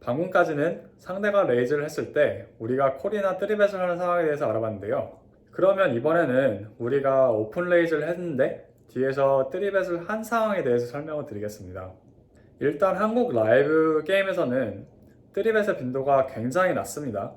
방금까지는 상대가 레이즈를 했을 때 우리가 콜이나 뜨리벳을 하는 상황에 대해서 알아봤는데요. 그러면 이번에는 우리가 오픈 레이즈를 했는데 뒤에서 뜨리벳을 한 상황에 대해서 설명을 드리겠습니다. 일단 한국 라이브 게임에서는 뜨리벳의 빈도가 굉장히 낮습니다.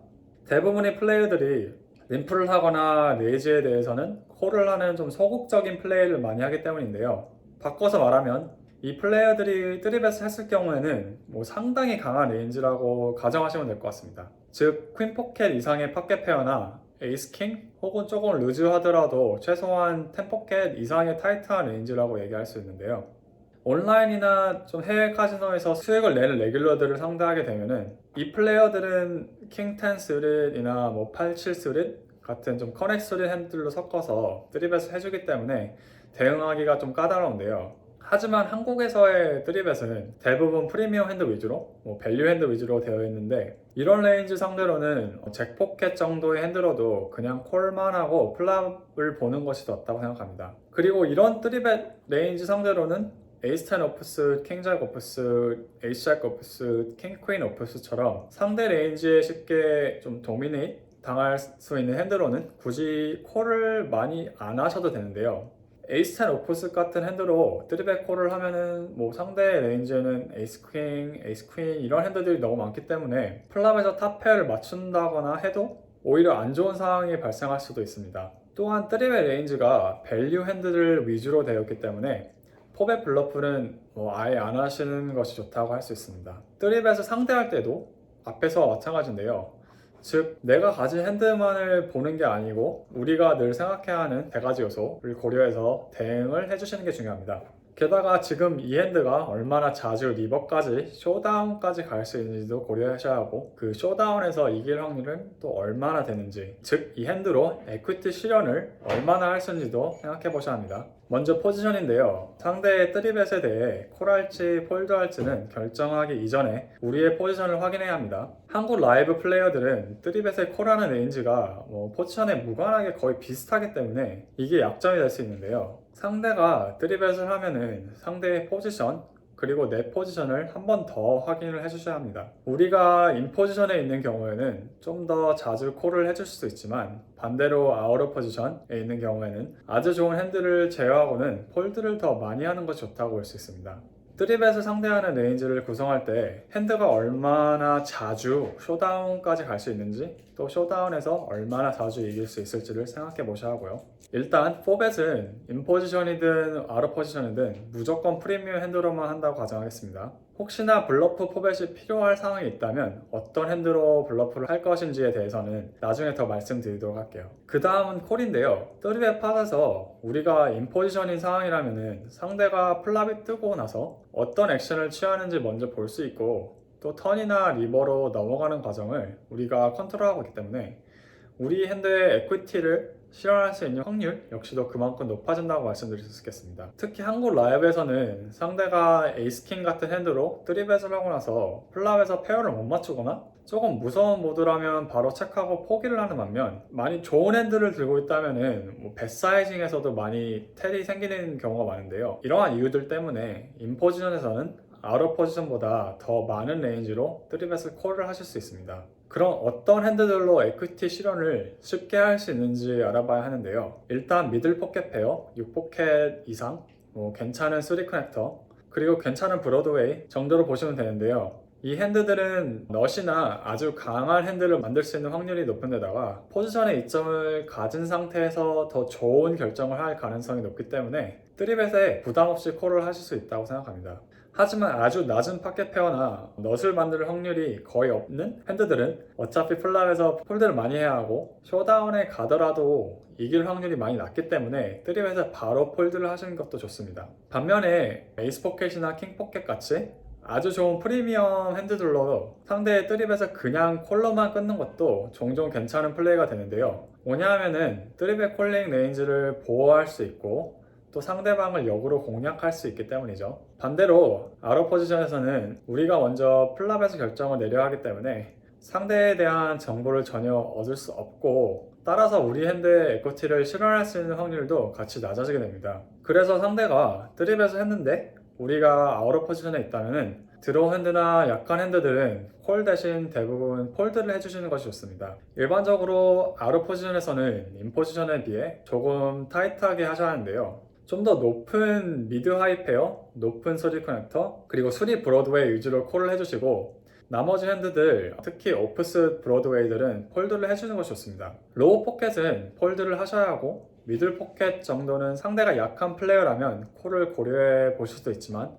대부분의 플레이어들이 림프를 하거나 레이즈에 대해서는 콜을 하는 좀 소극적인 플레이를 많이 하기 때문인데요. 바꿔서 말하면 이 플레이어들이 뜨리벳을 했을 경우에는 상당히 강한 레인지라고 가정하시면 될 것 같습니다. 즉 퀸 포켓 이상의 파켓 페어나 에이스 킹 혹은 조금 루즈하더라도 최소한 10 포켓 이상의 타이트한 레인지라고 얘기할 수 있는데요. 온라인이나 좀 해외 카지노에서 수익을 내는 레귤러들을 상대하게 되면은 이 플레이어들은 킹 10 스릿이나 8, 7 스릿 같은 좀 커넥 스릿 핸들로 섞어서 뜨리벳을 해주기 때문에 대응하기가 좀 까다로운데요. 하지만 한국에서의 뜨리벳은 대부분 프리미엄 핸드 위주로, 밸류 핸드 위주로 되어 있는데 이런 레인지 상대로는 잭포켓 정도의 핸들어도 그냥 콜만 하고 플랍을 보는 것이 낫다고 생각합니다. 그리고 이런 뜨리벳 레인지 상대로는 에이스 10 오프스, 킹 잭 오프스, 에이스 잭 오프스, 킹 퀸 오프스처럼 상대 레인지에 쉽게 좀 도미네이트 당할 수 있는 핸드로는 굳이 콜을 많이 안 하셔도 되는데요. 에이스 10 오프스 같은 핸드로 뜨리벳 콜을 하면은 상대 레인지에는 에이스 퀸, 에이스 퀸 이런 핸드들이 너무 많기 때문에 플랍에서 탑 페어를 맞춘다거나 해도 오히려 안 좋은 상황이 발생할 수도 있습니다. 또한 뜨리벳 레인지가 밸류 핸드를 위주로 되어 있기 때문에 포벳 블러프는 아예 안 하시는 것이 좋다고 할 수 있습니다. 뜨리벳을 상대할 때도 앞에서 마찬가지인데요. 즉 내가 가진 핸드만을 보는 게 아니고 우리가 늘 생각해야 하는 100가지 요소를 고려해서 대응을 해주시는 게 중요합니다. 게다가 지금 이 핸드가 얼마나 자주 리버까지 쇼다운까지 갈 수 있는지도 고려하셔야 하고 그 쇼다운에서 이길 확률은 또 얼마나 되는지, 즉 이 핸드로 에퀴티 실현을 얼마나 할 수 있는지도 생각해 보셔야 합니다. 먼저 포지션인데요. 상대의 뜨리벳에 대해 콜할지 폴드할지는 결정하기 이전에 우리의 포지션을 확인해야 합니다. 한국 라이브 플레이어들은 뜨리벳에 콜하는 레인지가 포지션에 무관하게 거의 비슷하기 때문에 이게 약점이 될 수 있는데요. 상대가 뜨리벳을 하면은 상대의 포지션 그리고 내 포지션을 한 번 더 확인을 해주셔야 합니다. 우리가 인 포지션에 있는 경우에는 좀 더 자주 콜을 해줄 수 있지만 반대로 아웃 오브 포지션에 있는 경우에는 아주 좋은 핸들을 제어하고는 폴드를 더 많이 하는 것이 좋다고 볼 수 있습니다. 뜨리벳을 상대하는 레인지를 구성할 때 핸드가 얼마나 자주 쇼다운까지 갈 수 있는지 또 쇼다운에서 얼마나 자주 이길 수 있을지를 생각해 보셔야 하고요. 일단 4벳은 인포지션이든 아웃포지션이든 무조건 프리미엄 핸드로만 한다고 가정하겠습니다. 혹시나 블러프 포벳이 필요할 상황이 있다면 어떤 핸드로 블러프를 할 것인지에 대해서는 나중에 더 말씀드리도록 할게요. 그 다음은 콜인데요. 뜨리벳 팟에서 우리가 인포지션인 상황이라면 상대가 플랍이 뜨고 나서 어떤 액션을 취하는지 먼저 볼 수 있고 또 턴이나 리버로 넘어가는 과정을 우리가 컨트롤하고 있기 때문에 우리 핸드의 에퀴티를 실현할 수 있는 확률 역시도 그만큼 높아진다고 말씀드릴 수 있겠습니다. 특히 한국 라이브에서는 상대가 에이스킹 같은 핸드로 뜨리벳을 하고 나서 플랍에서 페어를 못 맞추거나 조금 무서운 모드라면 바로 체크하고 포기를 하는 반면 많이 좋은 핸드를 들고 있다면 뱃 사이징에서도 많이 텔이 생기는 경우가 많은데요. 이러한 이유들 때문에 인 포지션에서는 아웃 오브 포지션보다 더 많은 레인지로 뜨리벳을 콜을 하실 수 있습니다. 그럼 어떤 핸드들로 에퀴티 실현을 쉽게 할 수 있는지 알아봐야 하는데요. 일단 미들 포켓 페어, 6포켓 이상, 괜찮은 3 커넥터, 그리고 괜찮은 브로드웨이 정도로 보시면 되는데요. 이 핸드들은 넛이나 아주 강한 핸드를 만들 수 있는 확률이 높은 데다가 포지션의 이점을 가진 상태에서 더 좋은 결정을 할 가능성이 높기 때문에 뜨리벳에 부담 없이 콜을 하실 수 있다고 생각합니다. 하지만 아주 낮은 파켓 페어나 넛을 만들 확률이 거의 없는 핸드들은 어차피 플랍에서 폴드를 많이 해야 하고 쇼다운에 가더라도 이길 확률이 많이 낮기 때문에 뜨리벳에 바로 폴드를 하시는 것도 좋습니다. 반면에 에이스 포켓이나 킹 포켓 같이 아주 좋은 프리미엄 핸드들로 상대의 뜨리벳을 그냥 콜로만 끊는 것도 종종 괜찮은 플레이가 되는데요. 뭐냐면은 뜨리벳 콜링 레인지를 보호할 수 있고 또 상대방을 역으로 공략할 수 있기 때문이죠. 반대로 아웃 포지션에서는 우리가 먼저 플랍에서 결정을 내려야 하기 때문에 상대에 대한 정보를 전혀 얻을 수 없고 따라서 우리 핸드의 에코티를 실현할 수 있는 확률도 같이 낮아지게 됩니다. 그래서 상대가 뜨리벳을 했는데 우리가 아웃 포지션에 있다면 드로우 핸드나 약한 핸드들은 콜 대신 대부분 폴드를 해주시는 것이 좋습니다. 일반적으로 아웃 포지션에서는 인 포지션에 비해 조금 타이트하게 하셔야 하는데요. 좀 더 높은 미드 하이 페어, 높은 수리 커넥터, 그리고 수리 브로드웨이 위주로 콜을 해주시고 나머지 핸드들, 특히 오프스 브로드웨이들은 폴드를 해주는 것이 좋습니다. 로우 포켓은 폴드를 하셔야 하고 미들 포켓 정도는 상대가 약한 플레이어라면 콜을 고려해 보실 수도 있지만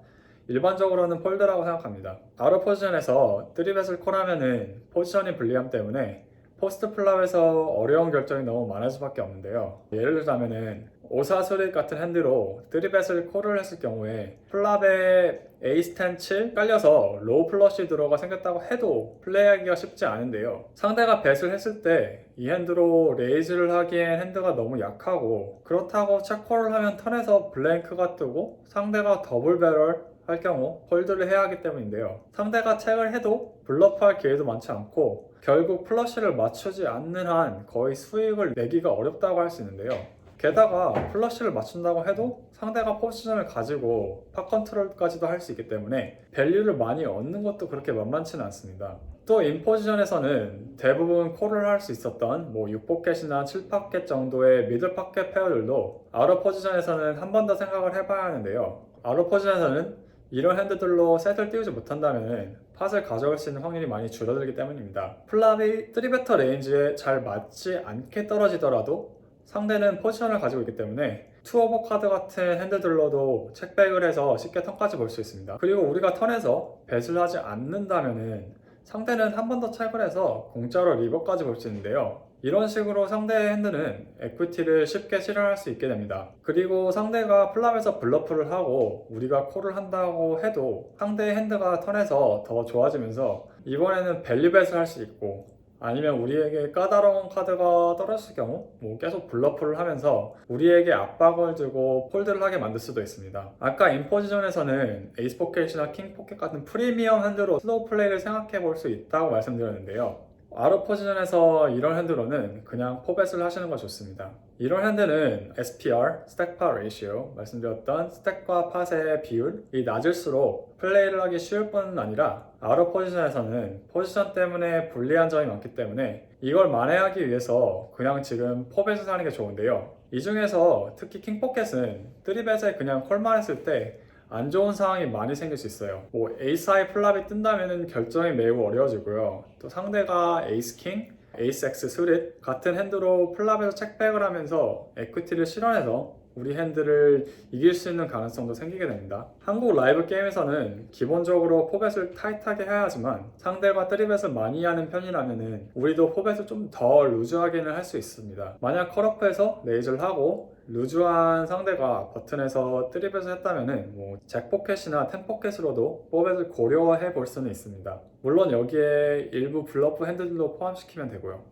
일반적으로는 폴드라고 생각합니다. 아웃 포지션에서 3벳을 콜하면은 포지션이 불리함 때문에 포스트 플랍에서 어려운 결정이 너무 많을 수밖에 없는데요. 예를 들자면은 오사수리 같은 핸드로 3벳을 콜을 했을 경우에 플랍에 에이스 10, 7 깔려서 로우 플러시 드로우가 생겼다고 해도 플레이하기가 쉽지 않은데요. 상대가 벳을 했을 때 이 핸드로 레이즈를 하기엔 핸드가 너무 약하고 그렇다고 체콜을 하면 턴에서 블랭크가 뜨고 상대가 더블 배럴 할 경우 폴드를 해야 하기 때문인데요. 상대가 체크를 해도 블러프할 기회도 많지 않고 결국 플러시를 맞추지 않는 한 거의 수익을 내기가 어렵다고 할 수 있는데요. 게다가 플러시를 맞춘다고 해도 상대가 포지션을 가지고 팟 컨트롤까지도 할 수 있기 때문에 밸류를 많이 얻는 것도 그렇게 만만치는 않습니다. 또 인 포지션에서는 대부분 콜을 할 수 있었던 6포켓이나 7포켓 정도의 미들 파켓 페어들도 아웃 포지션에서는 한 번 더 생각을 해봐야 하는데요. 아웃 포지션에서는 이런 핸드들로 셋을 띄우지 못한다면 팟을 가져갈 수 있는 확률이 많이 줄어들기 때문입니다. 플랍이 3베터 레인지에 잘 맞지 않게 떨어지더라도 상대는 포지션을 가지고 있기 때문에 투오버 카드 같은 핸드들로도 책백을 해서 쉽게 턴까지 볼 수 있습니다. 그리고 우리가 턴에서 뱃을 하지 않는다면 상대는 한 번 더 체크를 해서 공짜로 리버까지 볼 수 있는데요. 이런 식으로 상대의 핸드는 에퀴티를 쉽게 실현할 수 있게 됩니다. 그리고 상대가 플랍에서 블러프를 하고 우리가 콜을 한다고 해도 상대의 핸드가 턴에서 더 좋아지면서 이번에는 밸류벳을 할 수 있고 아니면 우리에게 까다로운 카드가 떨어졌을 경우 계속 블러프를 하면서 우리에게 압박을 주고 폴드를 하게 만들 수도 있습니다. 아까 인 포지션에서는 에이스 포켓이나 킹 포켓 같은 프리미엄 핸드로 슬로우 플레이를 생각해 볼 수 있다고 말씀드렸는데요. 아웃 포지션에서 이런 핸드로는 그냥 포벳을 하시는 거 좋습니다. 이런 핸드는 SPR, 스택 팟 레이시오, 말씀드렸던 스택과 팟의 비율이 낮을수록 플레이를 하기 쉬울 뿐 아니라 아웃 포지션에서는 포지션 때문에 불리한 점이 많기 때문에 이걸 만회하기 위해서 그냥 지금 포벳을 하는 게 좋은데요. 이 중에서 특히 킹포켓은 3벳에 그냥 콜만 했을 때 안 좋은 상황이 많이 생길 수 있어요. 에이스 하이 플랍이 뜬다면 결정이 매우 어려워지고요. 또 상대가 에이스 킹, 에이스 엑스 수릿 같은 핸드로 플랍에서 책백을 하면서 에퀴티를 실현해서 우리 핸드를 이길 수 있는 가능성도 생기게 됩니다. 한국 라이브 게임에서는 기본적으로 포벳을 타이트하게 해야 하지만 상대가 3벳을 많이 하는 편이라면 우리도 포벳을 좀 더 루즈하게는 할 수 있습니다. 만약 컬업에서 레이즈를 하고 루즈한 상대가 버튼에서 3벳을 했다면 잭포켓이나 텐포켓으로도 포벳을 고려해 볼 수는 있습니다. 물론 여기에 일부 블러프 핸드들도 포함시키면 되고요.